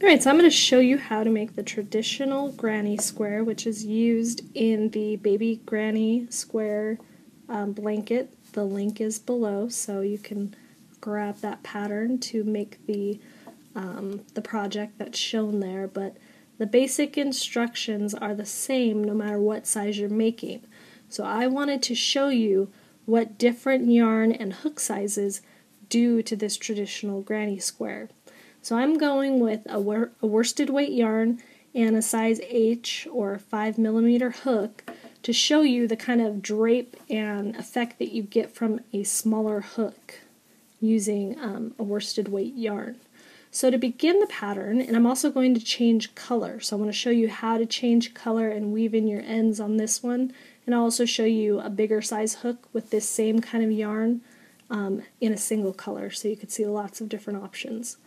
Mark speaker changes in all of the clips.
Speaker 1: Alright, so I'm going to show you how to make the traditional granny square, which is used in the baby granny square blanket. The link is below, so you can grab that pattern to make the project that's shown there, but the basic instructions are the same no matter what size you're making. So I wanted to show you what different yarn and hook sizes do to this traditional granny square. So I'm going with a worsted weight yarn and a size H or 5mm hook to show you the kind of drape and effect that you get from a smaller hook using a worsted weight yarn. So to begin the pattern, and I'm also going to change color, so I want to show you how to change color and weave in your ends on this one, and I'll also show you a bigger size hook with this same kind of yarn in a single color, so you can see lots of different options.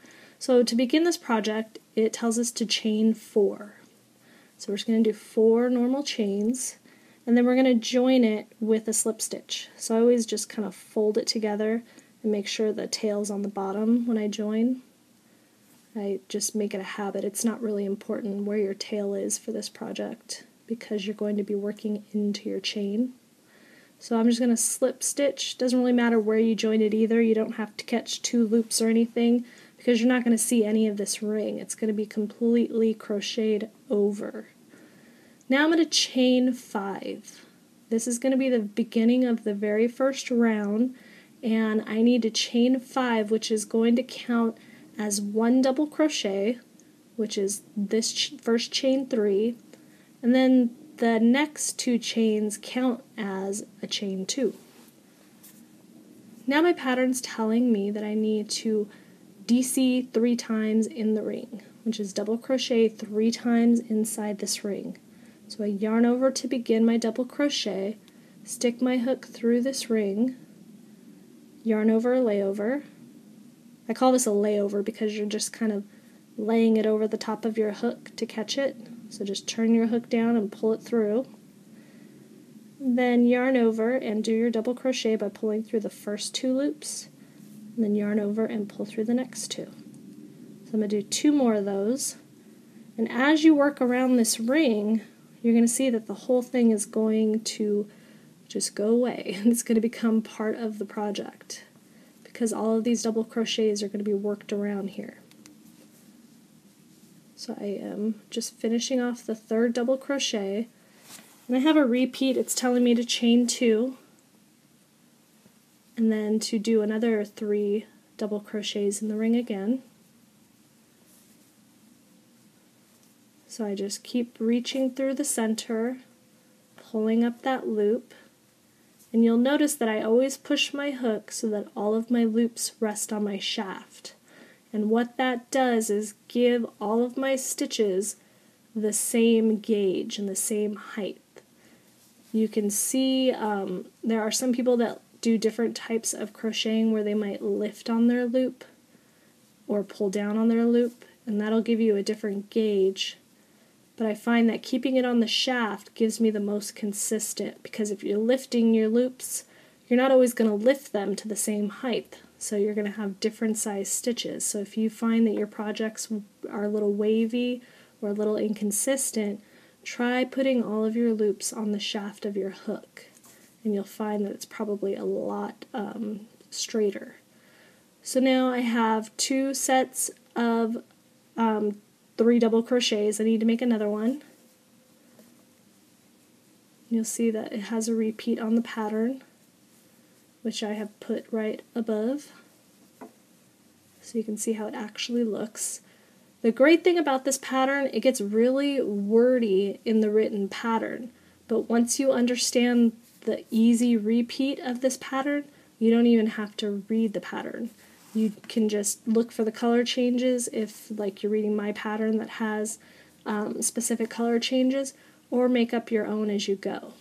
Speaker 1: So to begin this project, it tells us to chain 4. So we're just going to do 4 normal chains, and then we're going to join it with a slip stitch. So I always just kind of fold it together and make sure the tail's on the bottom when I join. I just make it a habit. It's not really important where your tail is for this project because you're going to be working into your chain. So I'm just going to slip stitch. Doesn't really matter where you join it either. You don't have to catch 2 loops or anything because you're not going to see any of this ring. It's going to be completely crocheted over. Now I'm going to chain 5. This is going to be the beginning of the very first round, and I need to chain 5, which is going to count as 1 double crochet, which is this first chain 3, and then the next 2 chains count as a chain 2. Now my pattern's telling me that I need to DC 3 times in the ring, which is double crochet 3 times inside this ring. So I yarn over to begin my double crochet, stick my hook through this ring, yarn over a layover. I call this a layover because you're just kind of laying it over the top of your hook to catch it. So just turn your hook down and pull it through. Then yarn over and do your double crochet by pulling through the first 2 loops, and then yarn over and pull through the next 2. So I'm going to do 2 more of those. And as you work around this ring, you're going to see that the whole thing is going to just go away, and it's going to become part of the project because all of these double crochets are going to be worked around here. So I am just finishing off the 3rd double crochet, and I have a repeat. It's telling me to chain 2 and then to do another 3 double crochets in the ring again. So I just keep reaching through the center, pulling up that loop, and you'll notice that I always push my hook so that all of my loops rest on my shaft. And what that does is give all of my stitches the same gauge and the same height. You can see there are some people that do different types of crocheting where they might lift on their loop or pull down on their loop, and that'll give you a different gauge. But I find that keeping it on the shaft gives me the most consistent, because if you're lifting your loops, you're not always going to lift them to the same height. So you're going to have different size stitches. So if you find that your projects are a little wavy or a little inconsistent, try putting all of your loops on the shaft of your hook, and you'll find that it's probably a lot straighter. So now I have 2 sets of 3 double crochets. I need to make another one. You'll see that it has a repeat on the pattern, which I have put right above, so you can see how it actually looks. The great thing about this pattern, it gets really wordy in the written pattern, but once you understand the easy repeat of this pattern, you don't even have to read the pattern. You can just look for the color changes if, like, you're reading my pattern that has specific color changes, or make up your own as you go.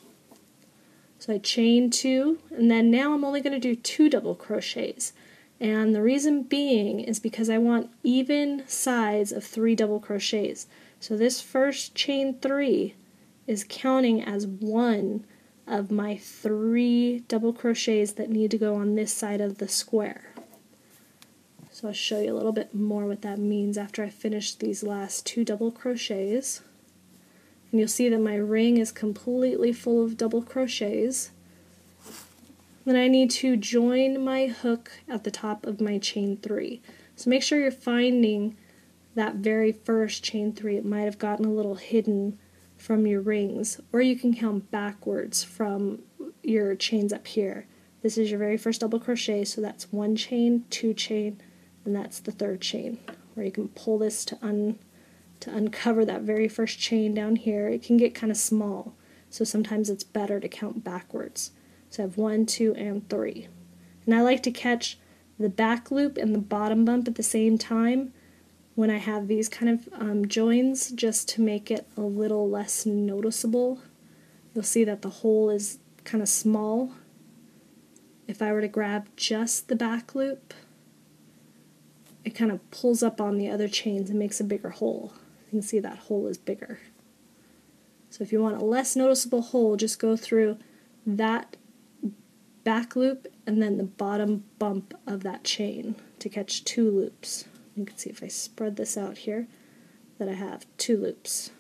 Speaker 1: So I chain 2, and then now I'm only going to do 2 double crochets. And the reason being is because I want even sides of 3 double crochets. So this first chain 3 is counting as 1 of my 3 double crochets that need to go on this side of the square. So I'll show you a little bit more what that means after I finish these last 2 double crochets. And you'll see that my ring is completely full of double crochets. Then I need to join my hook at the top of my chain 3. So make sure you're finding that very first chain 3. It might have gotten a little hidden from your rings, or you can count backwards from your chains up here. This is your very first double crochet, so that's 1 chain, 2 chain, and that's the 3rd chain, where you can pull this to uncover that very first chain down here. It can get kind of small, so sometimes it's better to count backwards. So I have 1, 2, and 3. And I like to catch the back loop and the bottom bump at the same time when I have these kind of joins, just to make it a little less noticeable. You'll see that the hole is kind of small. If I were to grab just the back loop, it kind of pulls up on the other chains and makes a bigger hole. You can see that hole is bigger. So if you want a less noticeable hole, just go through that back loop and then the bottom bump of that chain to catch 2 loops. You can see if I spread this out here that I have 2 loops.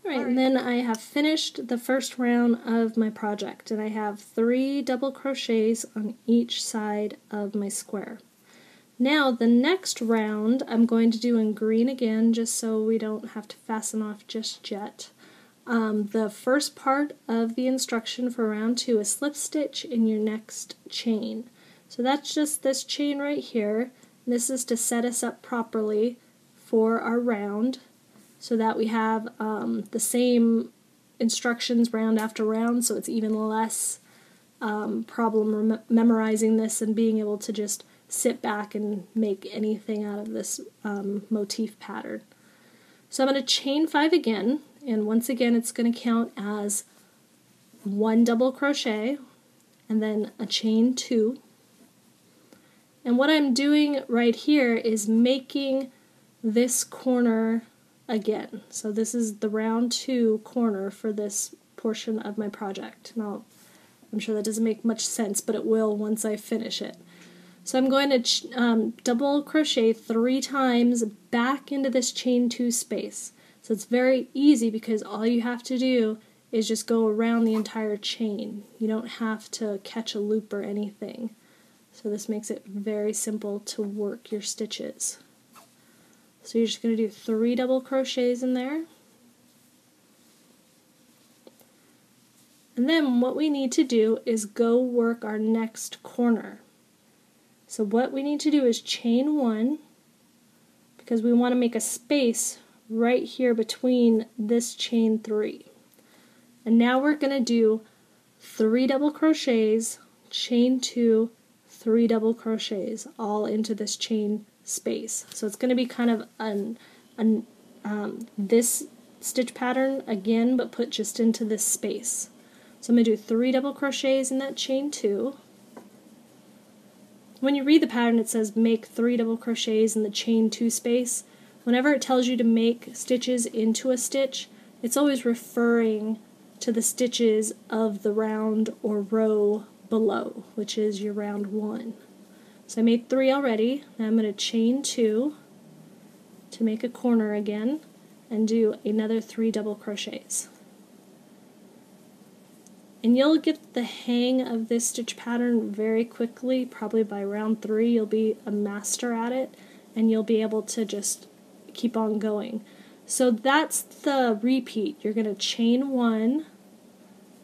Speaker 1: Alright, and then I have finished the first round of my project, and I have 3 double crochets on each side of my square. Now the next round I'm going to do in green again, just so we don't have to fasten off just yet. The first part of the instruction for round 2 is slip stitch in your next chain. So that's just this chain right here. This is to set us up properly for our round, so that we have the same instructions round after round, so it's even less problem memorizing this and being able to just sit back and make anything out of this motif pattern. So I'm going to chain 5 again, and once again it's going to count as 1 double crochet and then a chain 2. And what I'm doing right here is making this corner again. So this is the round 2 corner for this portion of my project. Now, I'm sure that doesn't make much sense, but it will once I finish it. So I'm going to double crochet 3 times back into this chain 2 space. So it's very easy because all you have to do is just go around the entire chain. You don't have to catch a loop or anything. So this makes it very simple to work your stitches. So you're just going to do 3 double crochets in there. And then what we need to do is go work our next corner. So what we need to do is chain 1, because we want to make a space right here between this chain 3. And now we're going to do 3 double crochets, chain 2, 3 double crochets, all into this chain space. So it's going to be kind of this stitch pattern again, but put just into this space. So I'm going to do 3 double crochets in that chain 2. When you read the pattern, it says make 3 double crochets in the chain 2 space. Whenever it tells you to make stitches into a stitch, it's always referring to the stitches of the round or row below, which is your round 1. So I made 3 already. Now I'm going to chain 2 to make a corner again and do another 3 double crochets. And you'll get the hang of this stitch pattern very quickly. Probably by round 3 you'll be a master at it, and you'll be able to just keep on going. So that's the repeat. You're going to chain 1,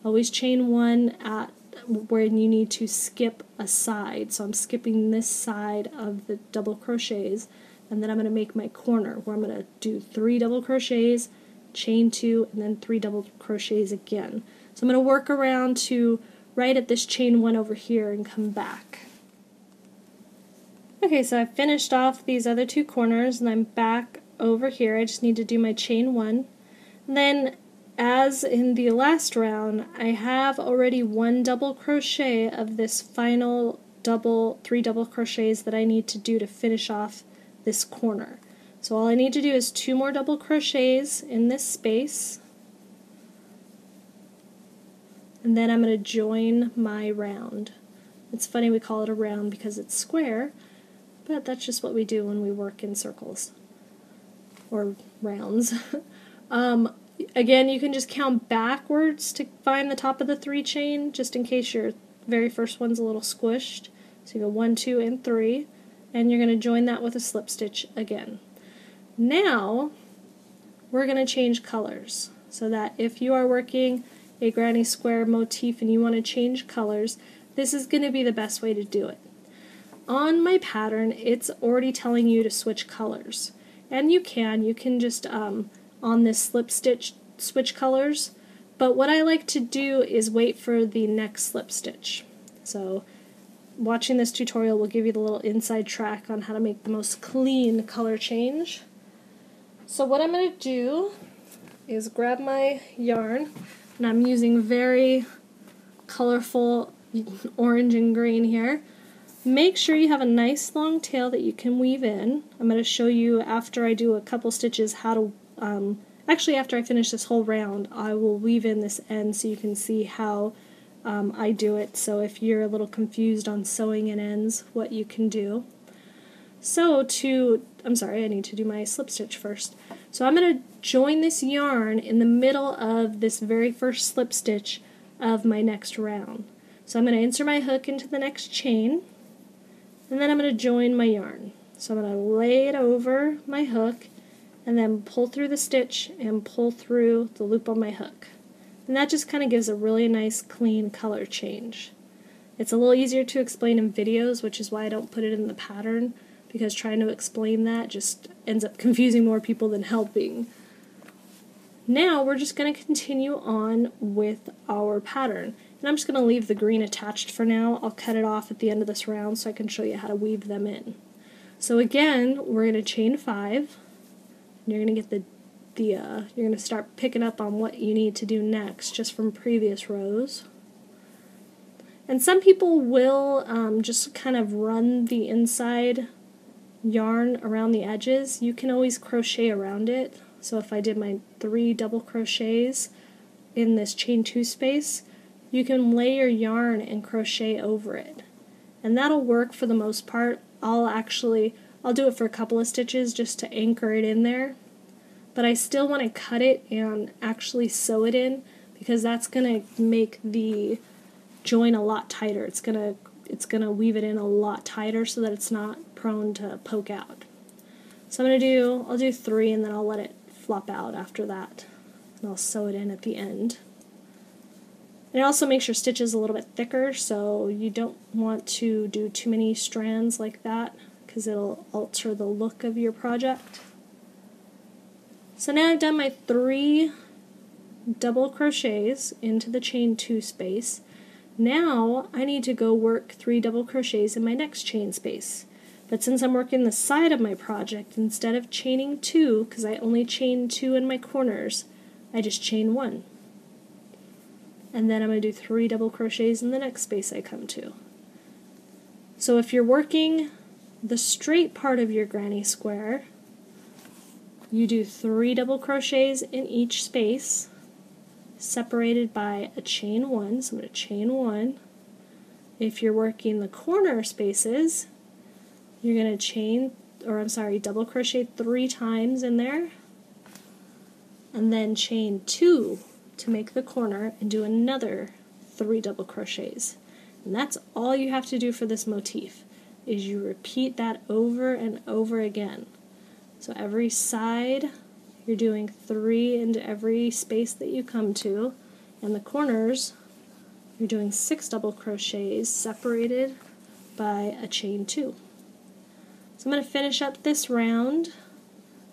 Speaker 1: always chain 1 at where you need to skip a side. So I'm skipping this side of the double crochets, and then I'm going to make my corner where I'm going to do 3 double crochets, chain 2, and then 3 double crochets again. So I'm going to work around to right at this chain 1 over here and come back. Okay, so I've finished off these other 2 corners and I'm back over here. I just need to do my chain 1. And then, as in the last round, I have already 1 double crochet of this final 3 double crochets that I need to do to finish off this corner. So all I need to do is 2 more double crochets in this space, and then I'm going to join my round. It's funny we call it a round because it's square, but that's just what we do when we work in circles or rounds. Again, you can just count backwards to find the top of the 3 chain, just in case your very first one's a little squished. So you go 1, 2, and 3, and you're going to join that with a slip stitch again. Now we're going to change colors, so that if you are working a granny square motif and you want to change colors, this is going to be the best way to do it. On my pattern, it's already telling you to switch colors, and you can just on this slip stitch switch colors, but what I like to do is wait for the next slip stitch. So watching this tutorial will give you the little inside track on how to make the most clean color change. So what I'm going to do is grab my yarn, and I'm using very colorful orange and green here. Make sure you have a nice long tail that you can weave in. I'm going to show you after I do a couple stitches how to, actually after I finish this whole round, I will weave in this end so you can see how I do it. So if you're a little confused on sewing in ends, what you can do. So I'm sorry, I need to do my slip stitch first. So I'm going to join this yarn in the middle of this very first slip stitch of my next round. So I'm going to insert my hook into the next chain, and then I'm going to join my yarn. So I'm going to lay it over my hook and then pull through the stitch and pull through the loop on my hook. And that just kind of gives a really nice clean color change. It's a little easier to explain in videos, which is why I don't put it in the pattern, because trying to explain that just ends up confusing more people than helping. Now we're just going to continue on with our pattern. And I'm just going to leave the green attached for now. I'll cut it off at the end of this round so I can show you how to weave them in. So again, we're going to chain 5. And you're going to get you're going to start picking up on what you need to do next just from previous rows. And some people will just kind of run the inside yarn around the edges. You can always crochet around it. So if I did my 3 double crochets in this chain 2 space, you can lay your yarn and crochet over it. And that'll work for the most part. I'll do it for a couple of stitches just to anchor it in there. But I still want to cut it and actually sew it in, because that's going to make the join a lot tighter. It's gonna weave it in a lot tighter so that it's not prone to poke out. So I'll do 3, and then I'll let it flop out after that, and I'll sew it in at the end. And it also makes your stitches a little bit thicker, so you don't want to do too many strands like that, because it'll alter the look of your project. So now I've done my 3 double crochets into the chain 2 space. Now I need to go work 3 double crochets in my next chain space. But since I'm working the side of my project, instead of chaining 2, because I only chain 2 in my corners, I just chain 1. And then I'm going to do 3 double crochets in the next space I come to. So if you're working the straight part of your granny square, you do 3 double crochets in each space, separated by a chain 1, so I'm going to chain 1. If you're working the corner spaces, you're going to double crochet 3 times in there, and then chain 2 to make the corner, and do another 3 double crochets. And that's all you have to do for this motif, is you repeat that over and over again. So every side, you're doing 3 into every space that you come to, and the corners, you're doing 6 double crochets separated by a chain 2. So I'm going to finish up this round,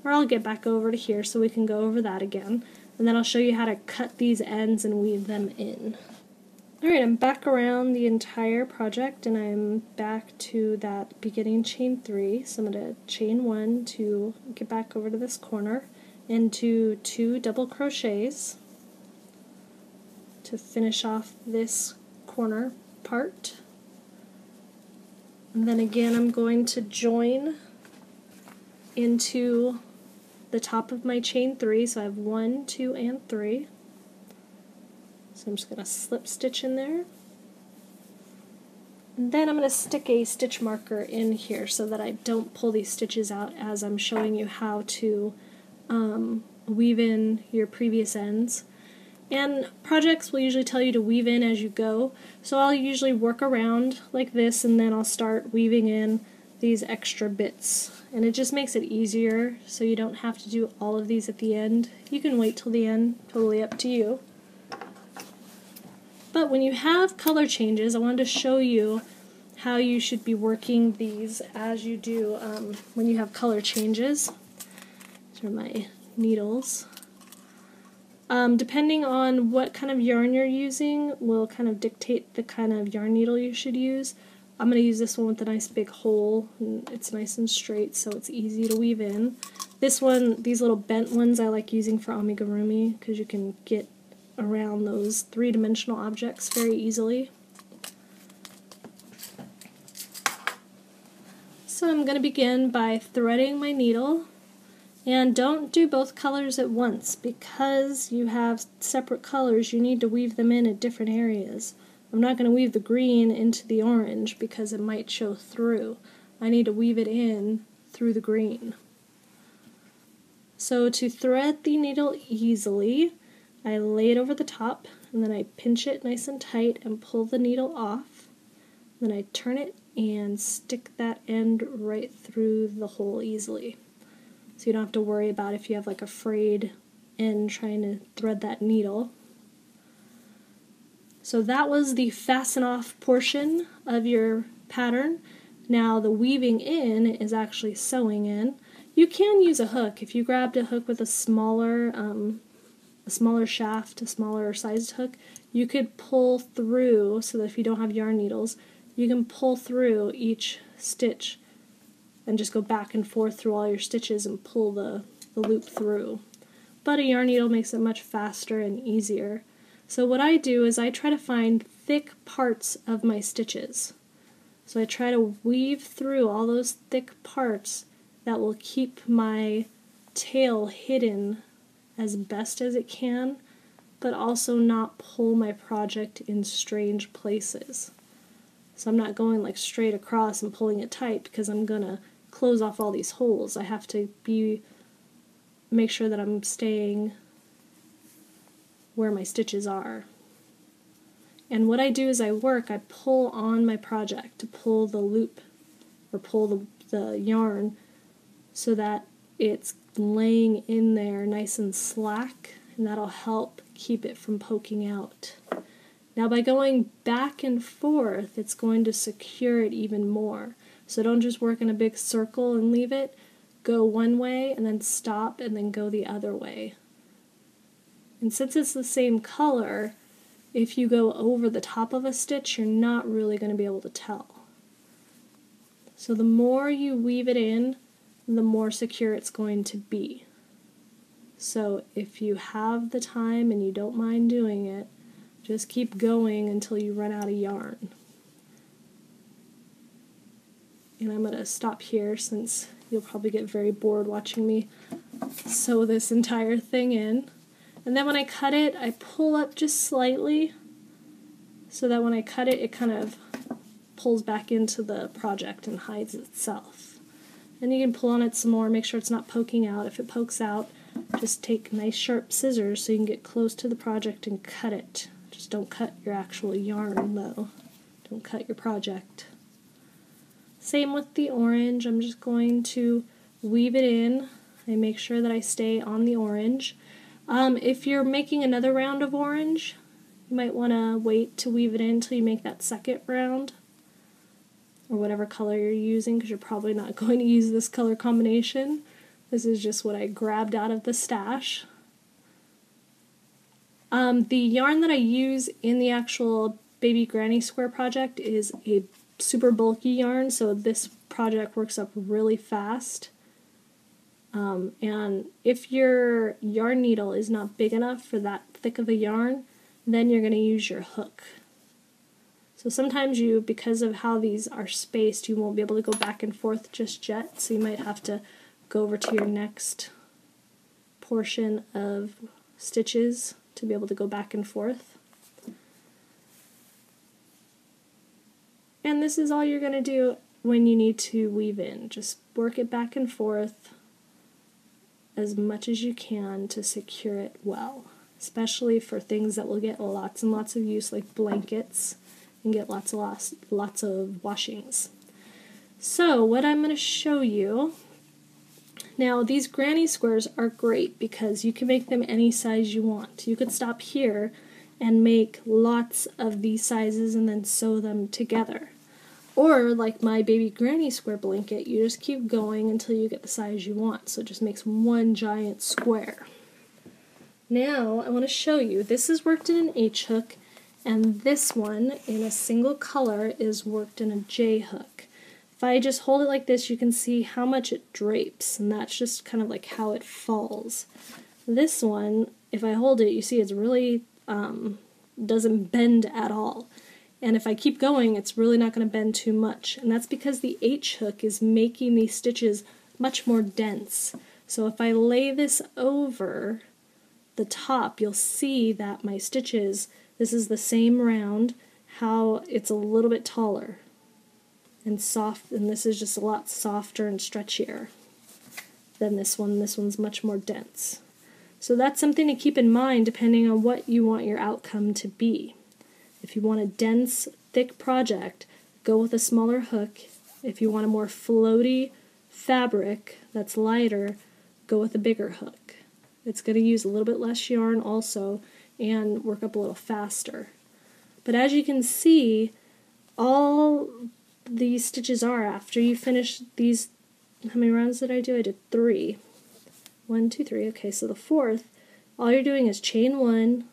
Speaker 1: or I'll get back over to here so we can go over that again, and then I'll show you how to cut these ends and weave them in. Alright, I'm back around the entire project, and I'm back to that beginning chain 3, so I'm going to chain 1 to get back over to this corner, and do 2 double crochets to finish off this corner part. And then again I'm going to join into the top of my chain 3, so I have 1, 2, and 3. So I'm just going to slip stitch in there, And then I'm going to stick a stitch marker in here so that I don't pull these stitches out as I'm showing you how to weave in your previous ends. And projects will usually tell you to weave in as you go, so I'll usually work around like this and then I'll start weaving in these extra bits. And it just makes it easier so you don't have to do all of these at the end. You can wait till the end, totally up to you. But when you have color changes, I wanted to show you how you should be working these as you do when you have color changes. These are my needles. Depending on what kind of yarn you're using will kind of dictate the kind of yarn needle you should use. I'm going to use this one with a nice big hole, and it's nice and straight so it's easy to weave in. This one, these little bent ones I like using for amigurumi because you can get around those three-dimensional objects very easily. So I'm going to begin by threading my needle, and don't do both colors at once because you have separate colors. You need to weave them in at different areas. I'm not going to weave the green into the orange because it might show through. I need to weave it in through the green. So to thread the needle easily, I lay it over the top and then I pinch it nice and tight and pull the needle off. Then I turn it and stick that end right through the hole easily. So you don't have to worry about if you have like a frayed end trying to thread that needle. So that was the fasten off portion of your pattern. Now the weaving in is actually sewing in. You can use a hook. If you grabbed a hook with a smaller shaft, a smaller sized hook, you could pull through so that if you don't have yarn needles, you can pull through each stitch and just go back and forth through all your stitches and pull the loop through. But a yarn needle makes it much faster and easier. So what I do is I try to find thick parts of my stitches. So I try to weave through all those thick parts that will keep my tail hidden as best as it can, but also not pull my project in strange places. So I'm not going like straight across and pulling it tight because I'm going to close off all these holes. I have to make sure that I'm staying where my stitches are. And what I do is I pull on my project to pull the loop or pull the yarn so that it's laying in there nice and slack, and that'll help keep it from poking out. Now by going back and forth, it's going to secure it even more. So don't just work in a big circle and leave it. Go one way and then stop and then go the other way. And since it's the same color, if you go over the top of a stitch, you're not really going to be able to tell. So the more you weave it in, the more secure it's going to be. So if you have the time and you don't mind doing it, just keep going until you run out of yarn. And I'm going to stop here since you'll probably get very bored watching me sew this entire thing in. And then when I cut it, I pull up just slightly so that when I cut it, it kind of pulls back into the project and hides itself. And you can pull on it some more, make sure it's not poking out. If it pokes out, just take nice sharp scissors so you can get close to the project and cut it. Just don't cut your actual yarn though. Don't cut your project. Same with the orange. I'm just going to weave it in. I make sure that I stay on the orange. If you're making another round of orange, you might want to wait to weave it in until you make that second round, or whatever color you're using, because you're probably not going to use this color combination. This is just what I grabbed out of the stash. The yarn that I use in the actual Baby Granny Square project is a super bulky yarn, so this project works up really fast. And if your yarn needle is not big enough for that thick of a yarn, then you're going to use your hook. So sometimes because of how these are spaced, you won't be able to go back and forth just yet, so you might have to go over to your next portion of stitches to be able to go back and forth. And this is all you're going to do when you need to weave in. Just work it back and forth as much as you can to secure it well, especially for things that will get lots and lots of use, like blankets, and get lots of washings. So what I'm going to show you now, these granny squares are great because you can make them any size you want. You could stop here and make lots of these sizes and then sew them together. Or, like my baby granny square blanket, you just keep going until you get the size you want. So it just makes one giant square. Now, I want to show you, this is worked in an H hook, and this one in a single color is worked in a J hook. If I just hold it like this, you can see how much it drapes, and that's just kind of like how it falls. This one, if I hold it, you see it's really doesn't bend at all. And if I keep going, it's really not going to bend too much. And that's because the H hook is making these stitches much more dense. So if I lay this over the top, you'll see that my stitches, this is the same round, how it's a little bit taller and soft, and this is just a lot softer and stretchier than this one. This one's much more dense. So that's something to keep in mind depending on what you want your outcome to be. If you want a dense, thick project, go with a smaller hook. If you want a more floaty fabric that's lighter, go with a bigger hook. It's going to use a little bit less yarn also and work up a little faster. But as you can see, all these stitches are, after you finish these, how many rounds did I do? I did 3. 1, 2, 3. Okay, so the fourth, all you're doing is chain 1,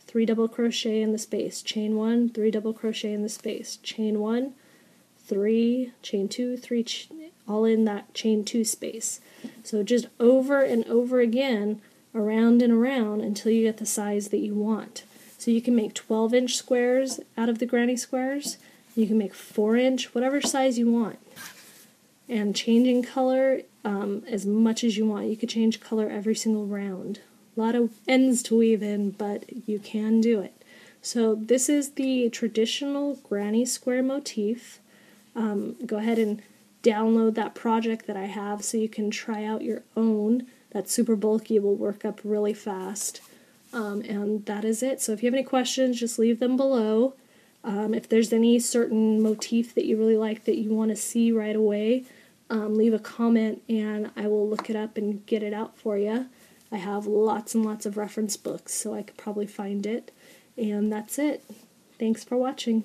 Speaker 1: 3 double crochet in the space, chain 1, 3 double crochet in the space, chain 1, 3, chain 2, 3, all in that chain 2 space. So just over and over again, around and around until you get the size that you want. So you can make 12-inch squares out of the granny squares. You can make 4-inch, whatever size you want. And changing color as much as you want. You could change color every single round. A lot of ends to weave in, but you can do it. So this is the traditional granny square motif. Go ahead and download that project that I have so you can try out your own. That's super bulky, it will work up really fast. And that is it. So if you have any questions, just leave them below. If there's any certain motif that you really like that you want to see right away, leave a comment and I will look it up and get it out for you. I have lots and lots of reference books, so I could probably find it. And that's it. Thanks for watching.